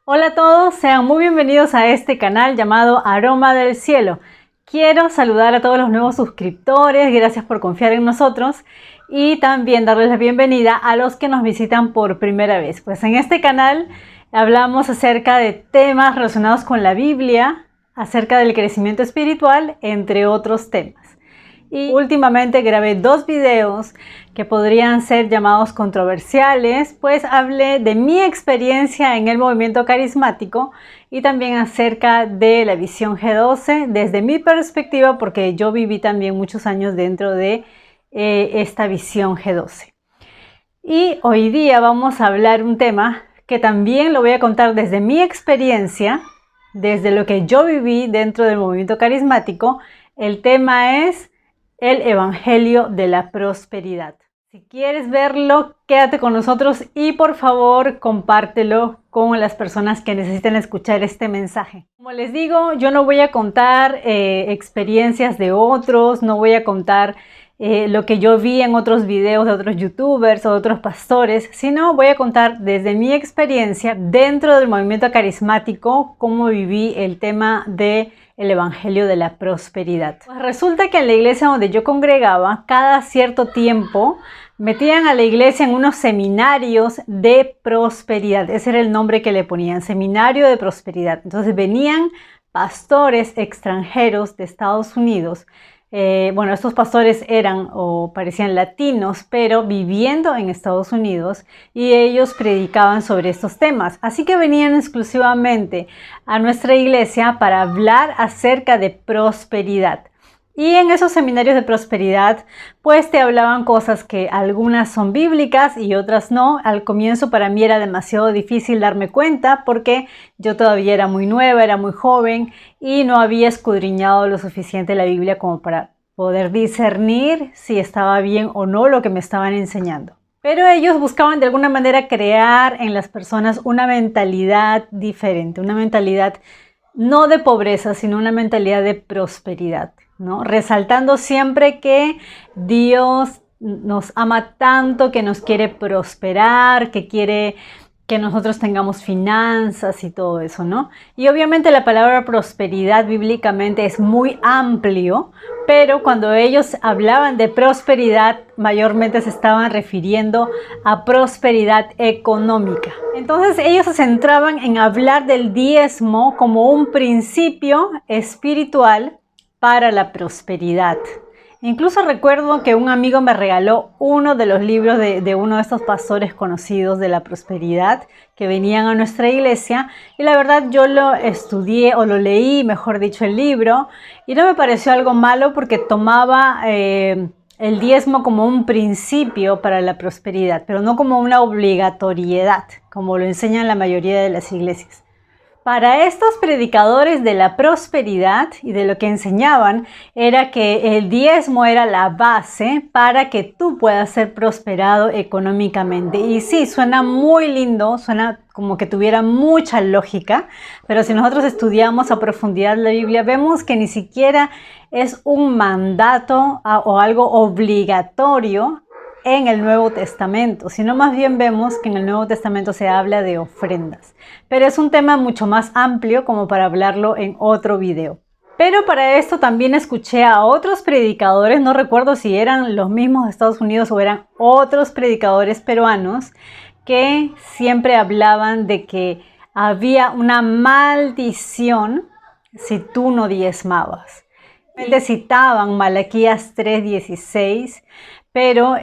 Hola a todos, sean muy bienvenidos a este canal llamado Aroma del Cielo. Quiero saludar a todos los nuevos suscriptores, gracias por confiar en nosotros y también darles la bienvenida a los que nos visitan por primera vez. Pues en este canal hablamos acerca de temas relacionados con la Biblia, acerca del crecimiento espiritual, entre otros temas. Y últimamente grabé 2 videos que podrían ser llamados controversiales, pues hablé de mi experiencia en el movimiento carismático y también acerca de la visión G12 desde mi perspectiva, porque yo viví también muchos años dentro de esta visión G12. Y hoy día vamos a hablar un tema que también lo voy a contar desde mi experiencia, desde lo que yo viví dentro del movimiento carismático. El tema es el Evangelio de la Prosperidad. Si quieres verlo, quédate con nosotros y por favor compártelo con las personas que necesiten escuchar este mensaje. Como les digo, yo no voy a contar experiencias de otros, no voy a contar lo que yo vi en otros videos de otros youtubers o de otros pastores, sino voy a contar desde mi experiencia dentro del movimiento carismático cómo viví el tema de el Evangelio de la Prosperidad. Pues resulta que en la iglesia donde yo congregaba, cada cierto tiempo metían a la iglesia en unos seminarios de prosperidad. Ese era el nombre que le ponían, seminario de prosperidad. Entonces venían pastores extranjeros de Estados Unidos. Bueno, estos pastores eran o parecían latinos, pero viviendo en Estados Unidos, y ellos predicaban sobre estos temas. Así que venían exclusivamente a nuestra iglesia para hablar acerca de prosperidad. Y en esos seminarios de prosperidad, pues te hablaban cosas que algunas son bíblicas y otras no. Al comienzo para mí era demasiado difícil darme cuenta porque yo todavía era muy nueva, era muy joven y no había escudriñado lo suficiente la Biblia como para poder discernir si estaba bien o no lo que me estaban enseñando. Pero ellos buscaban de alguna manera crear en las personas una mentalidad diferente, una mentalidad no de pobreza, sino una mentalidad de prosperidad, ¿no? Resaltando siempre que Dios nos ama tanto, que nos quiere prosperar, que quiere que nosotros tengamos finanzas y todo eso, ¿no? Y obviamente la palabra prosperidad bíblicamente es muy amplio, pero cuando ellos hablaban de prosperidad, mayormente se estaban refiriendo a prosperidad económica. Entonces ellos se centraban en hablar del diezmo como un principio espiritual para la prosperidad. Incluso recuerdo que un amigo me regaló uno de los libros de uno de estos pastores conocidos de la prosperidad que venían a nuestra iglesia, y la verdad yo lo estudié o lo leí, mejor dicho, el libro, y no me pareció algo malo porque tomaba el diezmo como un principio para la prosperidad, pero no como una obligatoriedad, como lo enseñan la mayoría de las iglesias. Para estos predicadores de la prosperidad y de lo que enseñaban era que el diezmo era la base para que tú puedas ser prosperado económicamente. Y sí, suena muy lindo, suena como que tuviera mucha lógica, pero si nosotros estudiamos a profundidad la Biblia, vemos que ni siquiera es un mandato o algo obligatorio en el Nuevo Testamento, sino más bien vemos que en el Nuevo Testamento se habla de ofrendas. Pero es un tema mucho más amplio como para hablarlo en otro video. Pero para esto también escuché a otros predicadores, no recuerdo si eran los mismos de Estados Unidos o eran otros predicadores peruanos, que siempre hablaban de que había una maldición si tú no diezmabas. Citaban Malaquías 3:16, pero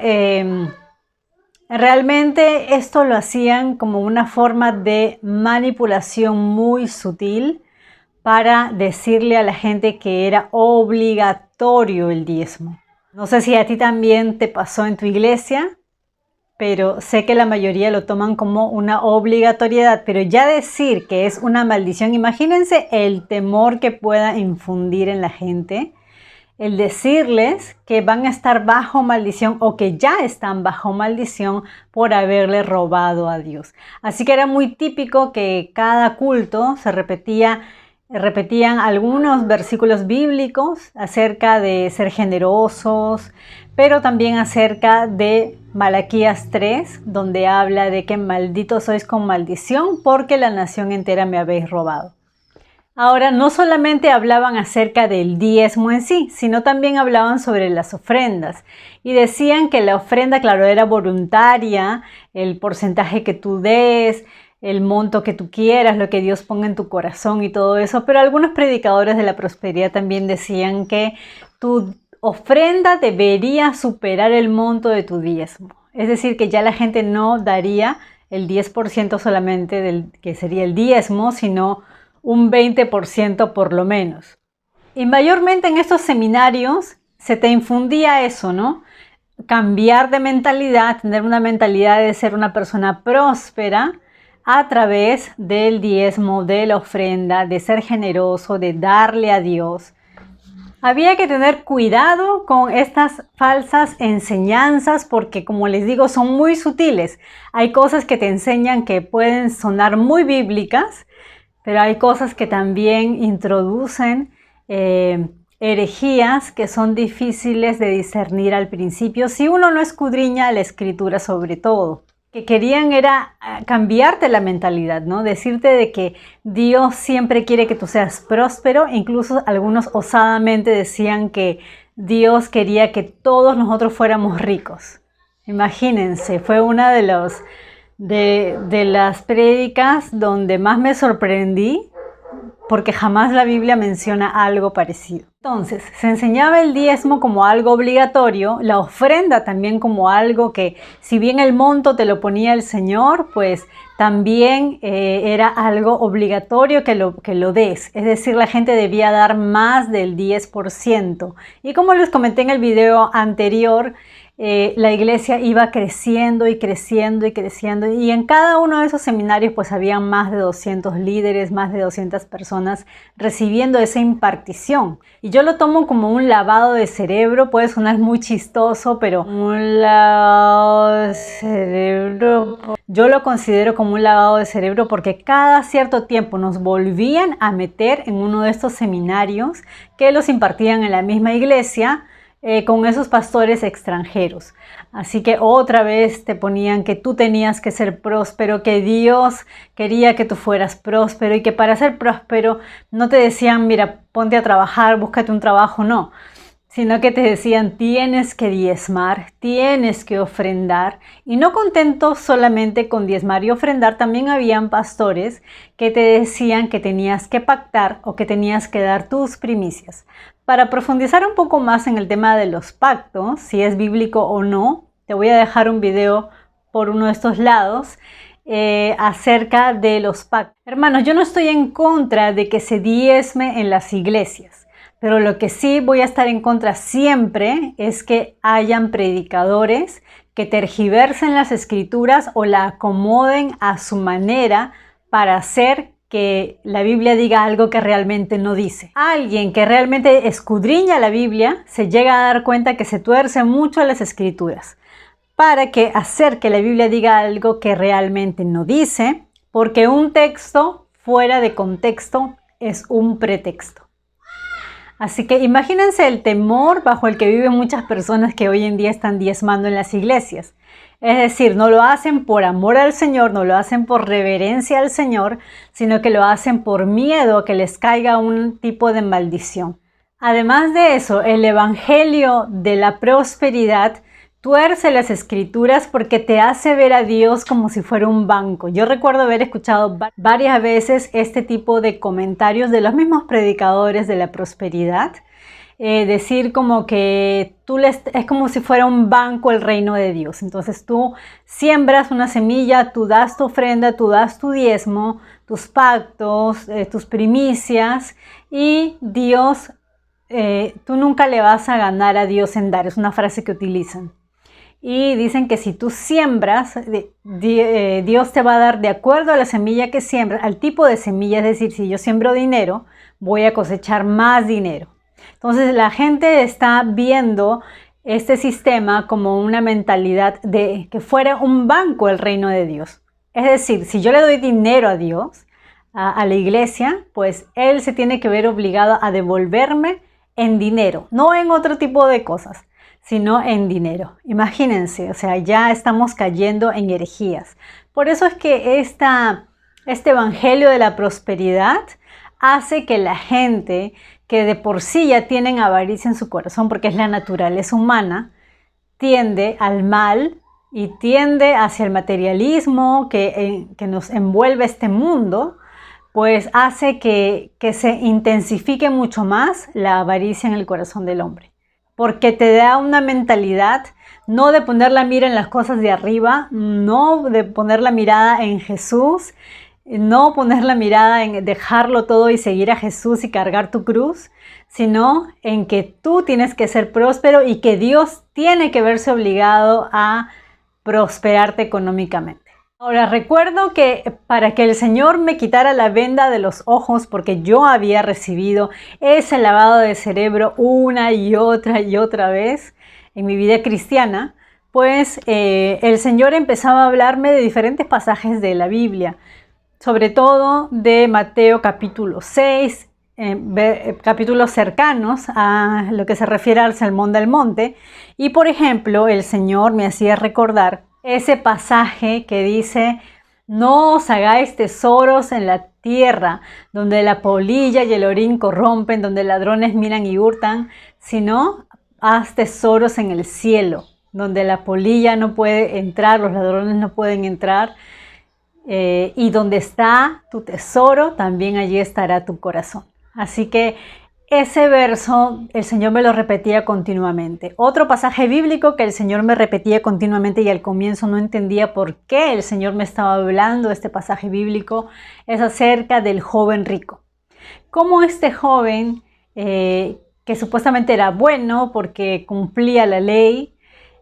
realmente esto lo hacían como una forma de manipulación muy sutil para decirle a la gente que era obligatorio el diezmo. No sé si a ti también te pasó en tu iglesia, pero sé que la mayoría lo toman como una obligatoriedad, pero ya decir que es una maldición, imagínense el temor que pueda infundir en la gente, el decirles que van a estar bajo maldición o que ya están bajo maldición por haberle robado a Dios. Así que era muy típico que cada culto se repetía repetían algunos versículos bíblicos acerca de ser generosos, pero también acerca de Malaquías 3, donde habla de que malditos sois con maldición porque la nación entera me habéis robado. Ahora, no solamente hablaban acerca del diezmo en sí, sino también hablaban sobre las ofrendas. Y decían que la ofrenda, claro, era voluntaria, el porcentaje que tú des, el monto que tú quieras, lo que Dios ponga en tu corazón y todo eso. Pero algunos predicadores de la prosperidad también decían que tu ofrenda debería superar el monto de tu diezmo. Es decir, que ya la gente no daría el 10% solamente del que sería el diezmo, sino un 20% por lo menos. Y mayormente en estos seminarios se te infundía eso, ¿no? Cambiar de mentalidad, tener una mentalidad de ser una persona próspera a través del diezmo, de la ofrenda, de ser generoso, de darle a Dios. Había que tener cuidado con estas falsas enseñanzas porque, como les digo, son muy sutiles. Hay cosas que te enseñan que pueden sonar muy bíblicas, pero hay cosas que también introducen herejías que son difíciles de discernir al principio si uno no escudriña la escritura sobre todo. Que querían era cambiarte la mentalidad, ¿no? Decirte de que Dios siempre quiere que tú seas próspero. Incluso algunos osadamente decían que Dios quería que todos nosotros fuéramos ricos. Imagínense, fue una de las prédicas donde más me sorprendí porque jamás la Biblia menciona algo parecido. Entonces, se enseñaba el diezmo como algo obligatorio, la ofrenda también como algo que, si bien el monto te lo ponía el Señor, pues también era algo obligatorio que lo des. Es decir, la gente debía dar más del 10%. Y como les comenté en el video anterior, la iglesia iba creciendo y creciendo y creciendo, y en cada uno de esos seminarios pues habían más de 200 líderes, más de 200 personas recibiendo esa impartición. Y yo lo tomo como un lavado de cerebro. Puede sonar muy chistoso, pero un lavado de cerebro, yo lo considero como un lavado de cerebro porque cada cierto tiempo nos volvían a meter en uno de estos seminarios que los impartían en la misma iglesia, con esos pastores extranjeros. Así que otra vez te ponían que tú tenías que ser próspero, que Dios quería que tú fueras próspero y que para ser próspero no te decían, mira, ponte a trabajar, búscate un trabajo, no. Sino que te decían, tienes que diezmar, tienes que ofrendar. Y no contentos solamente con diezmar y ofrendar, también habían pastores que te decían que tenías que pactar o que tenías que dar tus primicias. Para profundizar un poco más en el tema de los pactos, si es bíblico o no, te voy a dejar un video por uno de estos lados acerca de los pactos. Hermanos, yo no estoy en contra de que se diezme en las iglesias, pero lo que sí voy a estar en contra siempre es que hayan predicadores que tergiversen las escrituras o la acomoden a su manera para hacer que la Biblia diga algo que realmente no dice. Alguien que realmente escudriña la Biblia se llega a dar cuenta que se tuerce mucho las escrituras para hacer que la Biblia diga algo que realmente no dice, porque un texto fuera de contexto es un pretexto. Así que imagínense el temor bajo el que viven muchas personas que hoy en día están diezmando en las iglesias. Es decir, no lo hacen por amor al Señor, no lo hacen por reverencia al Señor, sino que lo hacen por miedo a que les caiga un tipo de maldición. Además de eso, el evangelio de la prosperidad tuerce las escrituras porque te hace ver a Dios como si fuera un banco. Yo recuerdo haber escuchado varias veces este tipo de comentarios de los mismos predicadores de la prosperidad. Decir como que es como si fuera un banco el reino de Dios. Entonces tú siembras una semilla, tú das tu ofrenda, tú das tu diezmo, tus pactos, tus primicias, y Dios, tú nunca le vas a ganar a Dios en dar. Es una frase que utilizan. Y dicen que si tú siembras, Dios te va a dar de acuerdo a la semilla que siembras, al tipo de semilla. Es decir, si yo siembro dinero, voy a cosechar más dinero. Entonces la gente está viendo este sistema como una mentalidad de que fuera un banco el reino de Dios. Es decir, si yo le doy dinero a Dios, a la iglesia, pues Él se tiene que ver obligado a devolverme en dinero, no en otro tipo de cosas, sino en dinero. Imagínense, o sea, ya estamos cayendo en herejías. Por eso es que este evangelio de la prosperidad hace que la gente que de por sí ya tienen avaricia en su corazón, porque es la naturaleza humana, tiende al mal y tiende hacia el materialismo que nos envuelve este mundo, pues hace que se intensifique mucho más la avaricia en el corazón del hombre. Porque te da una mentalidad no de poner la mira en las cosas de arriba, no de poner la mirada en Jesús, no poner la mirada en dejarlo todo y seguir a Jesús y cargar tu cruz, sino en que tú tienes que ser próspero y que Dios tiene que verse obligado a prosperarte económicamente. Ahora, recuerdo que para que el Señor me quitara la venda de los ojos, porque yo había recibido ese lavado de cerebro una y otra vez en mi vida cristiana, pues el Señor empezaba a hablarme de diferentes pasajes de la Biblia, sobre todo de Mateo capítulo 6, capítulos cercanos a lo que se refiere al Sermón del Monte. Y por ejemplo, el Señor me hacía recordar ese pasaje que dice: no os hagáis tesoros en la tierra, donde la polilla y el orín corrompen, donde ladrones miran y hurtan, sino haz tesoros en el cielo, donde la polilla no puede entrar, los ladrones no pueden entrar, y donde está tu tesoro, también allí estará tu corazón. Así que ese verso el Señor me lo repetía continuamente. Otro pasaje bíblico que el Señor me repetía continuamente y al comienzo no entendía por qué el Señor me estaba hablando este pasaje bíblico es acerca del joven rico. Cómo este joven, que supuestamente era bueno porque cumplía la ley,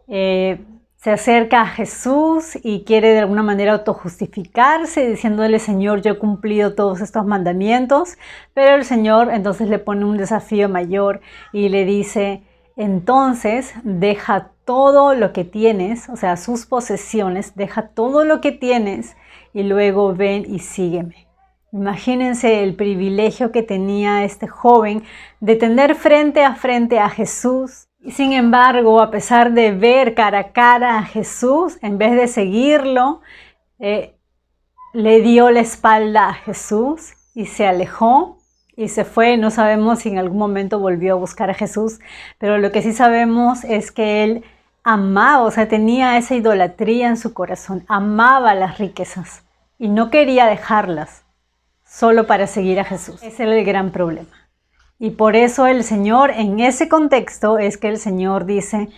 se acerca a Jesús y quiere de alguna manera autojustificarse diciéndole: Señor, yo he cumplido todos estos mandamientos. Pero el Señor entonces le pone un desafío mayor y le dice: entonces deja todo lo que tienes, o sea, sus posesiones, deja todo lo que tienes y luego ven y sígueme. Imagínense el privilegio que tenía este joven de tener frente a Jesús. Y sin embargo, a pesar de ver cara a cara a Jesús, en vez de seguirlo, le dio la espalda a Jesús y se alejó y se fue. No sabemos si en algún momento volvió a buscar a Jesús, pero lo que sí sabemos es que él amaba, o sea, tenía esa idolatría en su corazón, amaba las riquezas y no quería dejarlas solo para seguir a Jesús. Ese era el gran problema. Y por eso el Señor, en ese contexto, es que el Señor dice: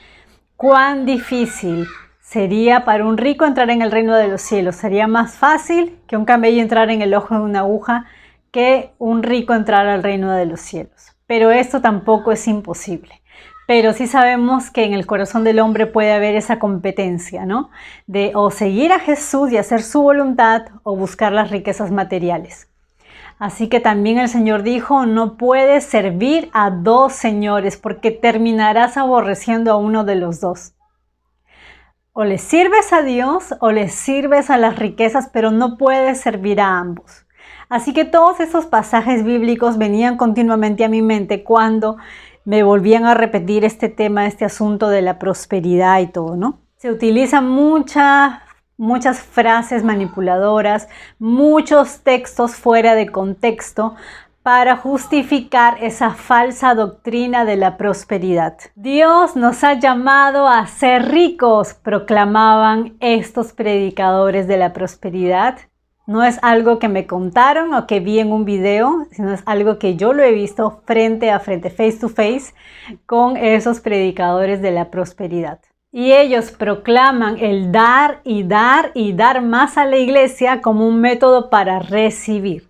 cuán difícil sería para un rico entrar en el reino de los cielos. Sería más fácil que un camello entrar en el ojo de una aguja que un rico entrar al reino de los cielos. Pero esto tampoco es imposible. Pero sí sabemos que en el corazón del hombre puede haber esa competencia, ¿no? De o seguir a Jesús y hacer su voluntad o buscar las riquezas materiales. Así que también el Señor dijo: no puedes servir a dos señores, porque terminarás aborreciendo a uno de los dos. O le sirves a Dios o le sirves a las riquezas, pero no puedes servir a ambos. Así que todos esos pasajes bíblicos venían continuamente a mi mente cuando me volvían a repetir este tema, este asunto de la prosperidad y todo, ¿no? Se utilizan muchas frases manipuladoras, muchos textos fuera de contexto para justificar esa falsa doctrina de la prosperidad. Dios nos ha llamado a ser ricos, proclamaban estos predicadores de la prosperidad. No es algo que me contaron o que vi en un video, sino es algo que yo lo he visto frente a frente, face to face, con esos predicadores de la prosperidad. Y ellos proclaman el dar y dar y dar más a la iglesia como un método para recibir.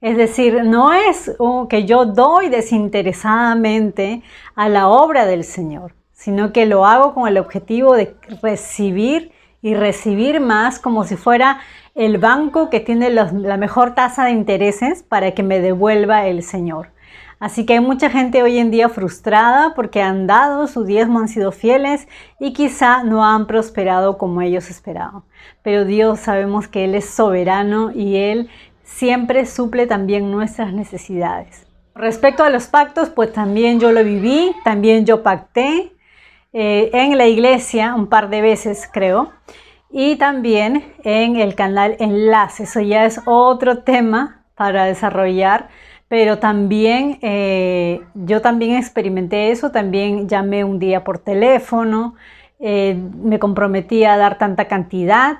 Es decir, no es que yo doy desinteresadamente a la obra del Señor, sino que lo hago con el objetivo de recibir y recibir más, como si fuera el banco que tiene la mejor tasa de intereses para que me devuelva el Señor. Así que hay mucha gente hoy en día frustrada porque han dado su diezmo, han sido fieles y quizá no han prosperado como ellos esperaban. Pero Dios, sabemos que Él es soberano y Él siempre suple también nuestras necesidades. Respecto a los pactos, pues también yo lo viví, también yo pacté en la iglesia un par de veces, creo, y también en el canal Enlace. Eso ya es otro tema para desarrollar, pero también yo también experimenté eso, también llamé un día por teléfono, me comprometí a dar tanta cantidad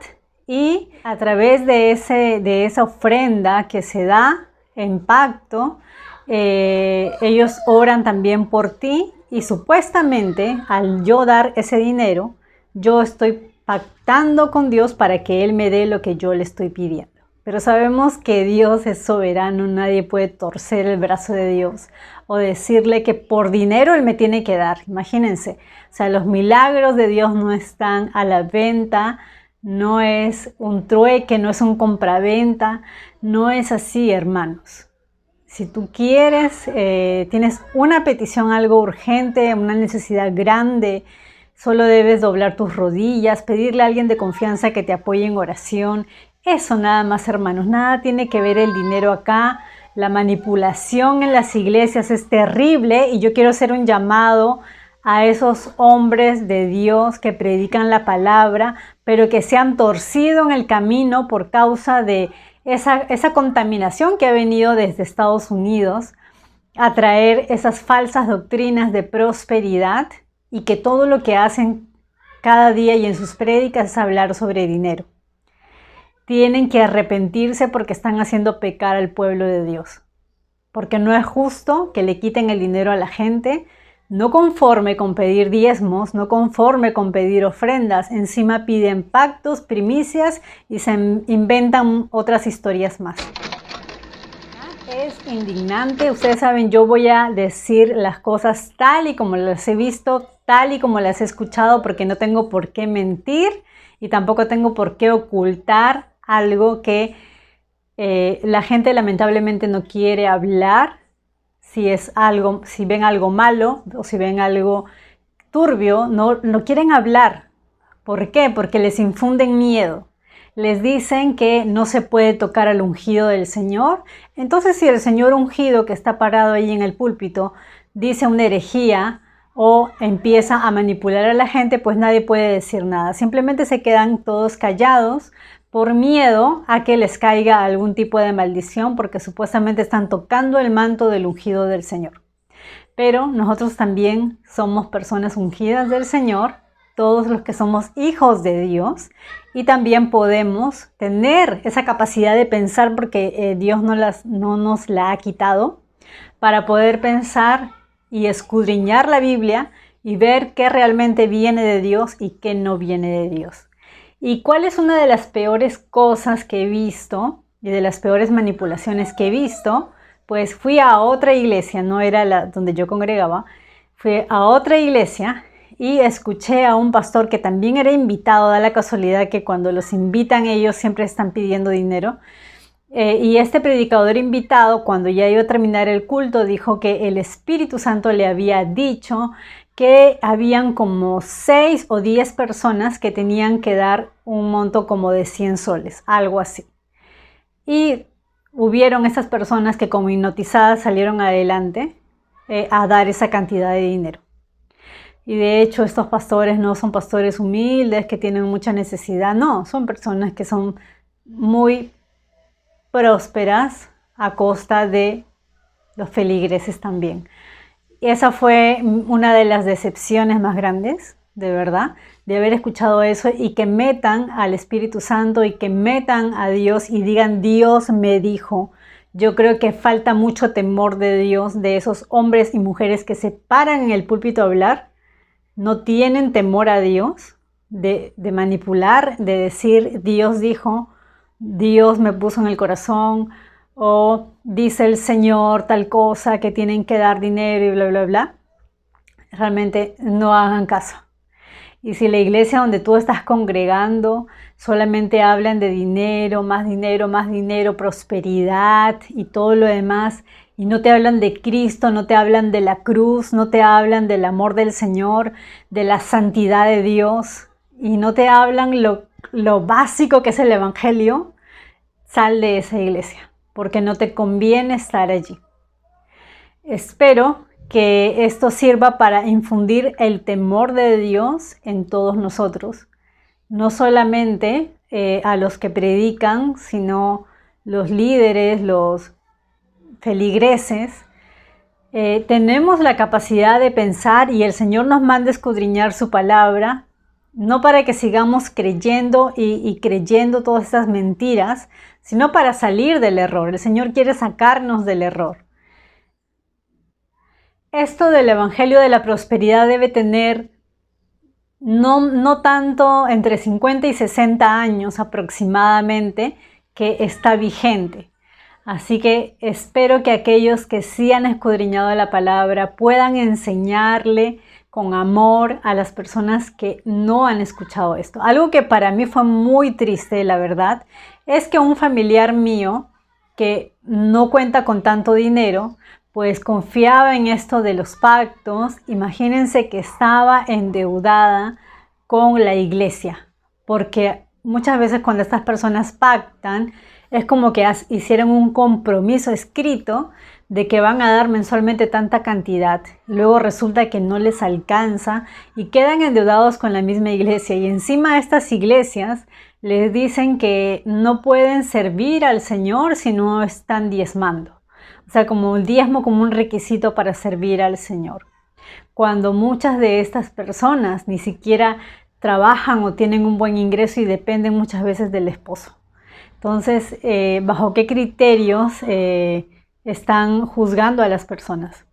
y a través de esa ofrenda que se da en pacto, ellos oran también por ti y supuestamente al yo dar ese dinero, yo estoy pactando con Dios para que Él me dé lo que yo le estoy pidiendo. Pero sabemos que Dios es soberano, nadie puede torcer el brazo de Dios o decirle que por dinero Él me tiene que dar. Imagínense, o sea, los milagros de Dios no están a la venta, no es un trueque, no es un compraventa, no es así, hermanos. Si tú quieres, tienes una petición, algo urgente, una necesidad grande, solo debes doblar tus rodillas, pedirle a alguien de confianza que te apoye en oración. Eso nada más, hermanos, nada tiene que ver el dinero acá. La manipulación en las iglesias es terrible y yo quiero hacer un llamado a esos hombres de Dios que predican la palabra, pero que se han torcido en el camino por causa de esa contaminación que ha venido desde Estados Unidos a traer esas falsas doctrinas de prosperidad y que todo lo que hacen cada día y en sus prédicas es hablar sobre dinero. Tienen que arrepentirse porque están haciendo pecar al pueblo de Dios. Porque no es justo que le quiten el dinero a la gente, no conforme con pedir diezmos, no conforme con pedir ofrendas, encima piden pactos, primicias y se inventan otras historias más. Es indignante, ustedes saben, yo voy a decir las cosas tal y como las he visto, tal y como las he escuchado, porque no tengo por qué mentir y tampoco tengo por qué ocultar algo que la gente lamentablemente no quiere hablar. Si ven algo malo o si ven algo turbio, no quieren hablar. ¿Por qué? Porque les infunden miedo. Les dicen que no se puede tocar al ungido del Señor. Entonces, si el Señor ungido que está parado ahí en el púlpito dice una herejía o empieza a manipular a la gente, pues nadie puede decir nada. Simplemente se quedan todos callados por miedo a que les caiga algún tipo de maldición, porque supuestamente están tocando el manto del ungido del Señor. Pero nosotros también somos personas ungidas del Señor, todos los que somos hijos de Dios, y también podemos tener esa capacidad de pensar, porque Dios no nos la ha quitado, para poder pensar y escudriñar la Biblia y ver qué realmente viene de Dios y qué no viene de Dios. ¿Y cuál es una de las peores cosas que he visto y de las peores manipulaciones que he visto? Pues fui a otra iglesia, no era la donde yo congregaba, fui a otra iglesia y escuché a un pastor que también era invitado. Da la casualidad que cuando los invitan ellos siempre están pidiendo dinero. Y este predicador invitado, cuando ya iba a terminar el culto, dijo que el Espíritu Santo le había dicho que habían como 6 o 10 personas que tenían que dar un monto como de 100 soles, algo así. Y hubieron esas personas que como hipnotizadas salieron adelante a dar esa cantidad de dinero. Y de hecho estos pastores no son pastores humildes que tienen mucha necesidad, no, son personas que son muy prósperas a costa de los feligreses también. Esa fue una de las decepciones más grandes, de verdad, de haber escuchado eso y que metan al Espíritu Santo y que metan a Dios y digan Dios me dijo. Yo creo que falta mucho temor de Dios, de esos hombres y mujeres que se paran en el púlpito a hablar, no tienen temor a Dios, de manipular, de decir Dios dijo, Dios me puso en el corazón, o dice el Señor tal cosa, que tienen que dar dinero y bla, bla, bla. Realmente no hagan caso. Y si la iglesia donde tú estás congregando solamente hablan de dinero, más dinero, prosperidad y todo lo demás, y no te hablan de Cristo, no te hablan de la cruz, no te hablan del amor del Señor, de la santidad de Dios, y no te hablan lo básico que es el Evangelio, sal de esa iglesia. porque no te conviene estar allí. Espero que esto sirva para infundir el temor de Dios en todos nosotros, no solamente a los que predican, sino los líderes, los feligreses. Tenemos la capacidad de pensar y el Señor nos manda escudriñar su palabra, no para que sigamos creyendo y creyendo todas estas mentiras, sino para salir del error. El Señor quiere sacarnos del error. Esto del Evangelio de la Prosperidad debe tener no tanto entre 50 y 60 años aproximadamente que está vigente. Así que espero que aquellos que sí han escudriñado la palabra puedan enseñarle con amor a las personas que no han escuchado esto. Algo que para mí fue muy triste, la verdad, es que un familiar mío que no cuenta con tanto dinero, pues confiaba en esto de los pactos. Imagínense que estaba endeudada con la iglesia, porque muchas veces cuando estas personas pactan, es como que hicieron un compromiso escrito de que van a dar mensualmente tanta cantidad. Luego resulta que no les alcanza y quedan endeudados con la misma iglesia. Y encima a estas iglesias les dicen que no pueden servir al Señor si no están diezmando. O sea, como el diezmo como un requisito para servir al Señor. Cuando muchas de estas personas ni siquiera trabajan o tienen un buen ingreso y dependen muchas veces del esposo. Entonces, ¿bajo qué criterios están juzgando a las personas?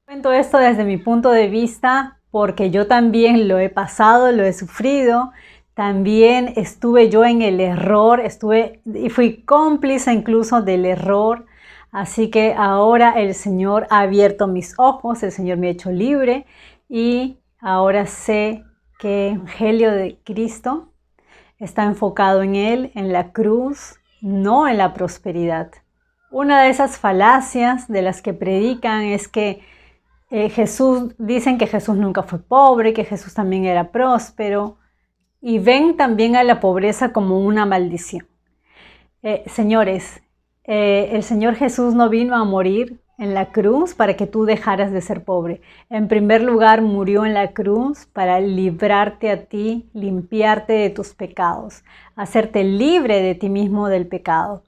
Cuento esto desde mi punto de vista porque yo también lo he pasado, lo he sufrido. También estuve yo en el error, y fui cómplice incluso del error. Así que ahora el Señor ha abierto mis ojos, el Señor me ha hecho libre y ahora sé que el Evangelio de Cristo está enfocado en Él, en la cruz, no en la prosperidad. Una de esas falacias de las que predican es que dicen que Jesús nunca fue pobre, que Jesús también era próspero. Y ven también a la pobreza como una maldición. Señores, el Señor Jesús no vino a morir en la cruz para que tú dejaras de ser pobre. En primer lugar, murió en la cruz para librarte a ti, limpiarte de tus pecados, hacerte libre de ti mismo del pecado.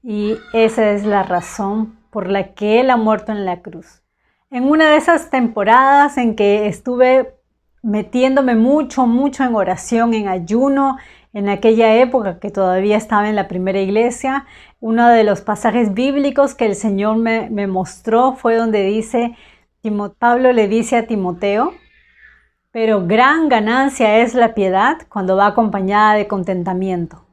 Y esa es la razón por la que Él ha muerto en la cruz. En una de esas temporadas en que estuve metiéndome mucho en oración, en ayuno, en aquella época que todavía estaba en la primera iglesia, uno de los pasajes bíblicos que el Señor me mostró fue donde dice, Pablo le dice a Timoteo, pero gran ganancia es la piedad cuando va acompañada de contentamiento.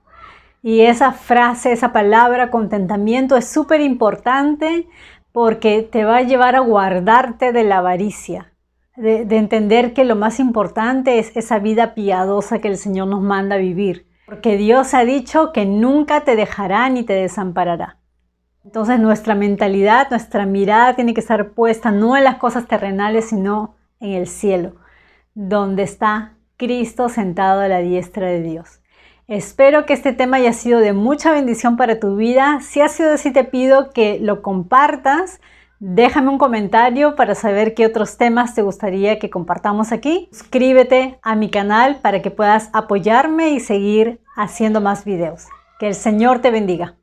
Y esa frase, esa palabra contentamiento es súper importante porque te va a llevar a guardarte de la avaricia. De entender que lo más importante es esa vida piadosa que el Señor nos manda a vivir. Porque Dios ha dicho que nunca te dejará ni te desamparará. Entonces nuestra mentalidad, nuestra mirada tiene que estar puesta no en las cosas terrenales, sino en el cielo, donde está Cristo sentado a la diestra de Dios. Espero que este tema haya sido de mucha bendición para tu vida. Si ha sido así, te pido que lo compartas. Déjame un comentario para saber qué otros temas te gustaría que compartamos aquí. Suscríbete a mi canal para que puedas apoyarme y seguir haciendo más videos. Que el Señor te bendiga.